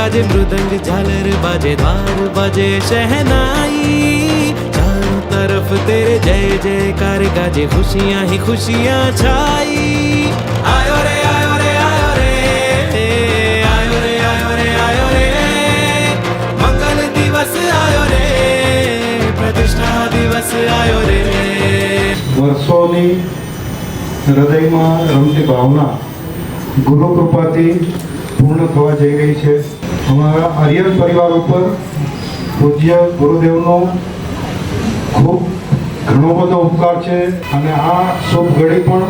गाजे मृदंग झालर बाजे द्वार बाजे शहनाई, चारों तरफ तेरे जय जयकार गाजे खुशियां ही खुशियां छाई। आयो रे आयो रे आयो रे आयो रे आयो रे आयो रे, मंगल दिवस आयो रे, प्रतिष्ठा दिवस आयो रे। વર્ષોની હૃદયમાં રમતી ભાવના ગુરુ કૃપાથી પૂર્ણ થવા જઈ રહી છે। અમારા આર્યન પરિવાર ઉપર પૂજ્ય ગુરુદેવનો ખૂબ ઘણો બધો ઉપકાર છે અને આ શુભ ઘડી પણ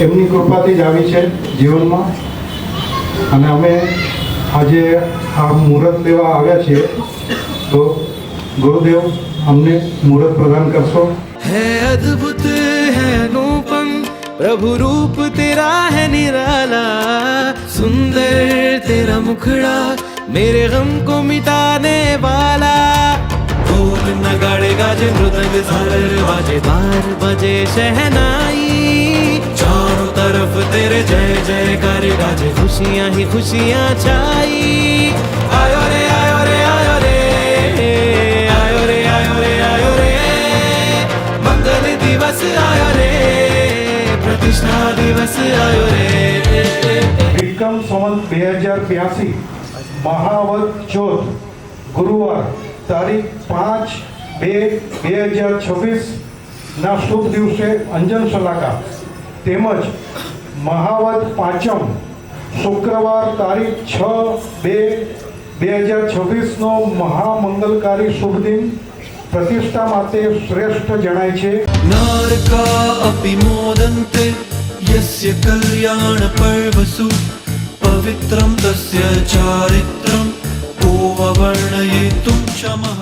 એમની કૃપાથી જ આવી છે જીવનમાં। અને અમે આજે આ મુહૂર્ત લેવા આવ્યા છીએ, તો ગુરુદેવ અમને મુહૂર્ત પ્રદાન કરશો। है अद्भुत है अनुपम प्रभु रूप तेरा है निराला, सुंदर तेरा मुखड़ा मेरे गम को मिटाने वाला। ढोल नगाड़े गाजे मृदंग झालर बाजे द्वार बजे शहनाई, चारों तरफ तेरे जय जयकार गाजे खुशियां ही खुशियां छाई। आयो रे आयो रे आयो रे आयो रे आयो रे आयो रे, मंगल दिवस आयो रे, प्रतिष्ठा दिवस आयो रे। વિક્રમ સંવત 2082 મહાવદ ચોથ ગુરુવાર તારીખ 5/2/2026 ના શુભ દિવસે અંજન શલાકા તેમજ મહાવદ પાંચમ શુક્રવાર તારીખ 6/2/2026 નો મહામંગલકારી શુભ દિન प्रतिष्ठा माते श्रेष्ठ जनाय छे। नारका अपि मोदन्ते यस्य कल्याण पर्वसु, पवित्रं तस्य चारित्रं को वर्णयितुं क्षमः।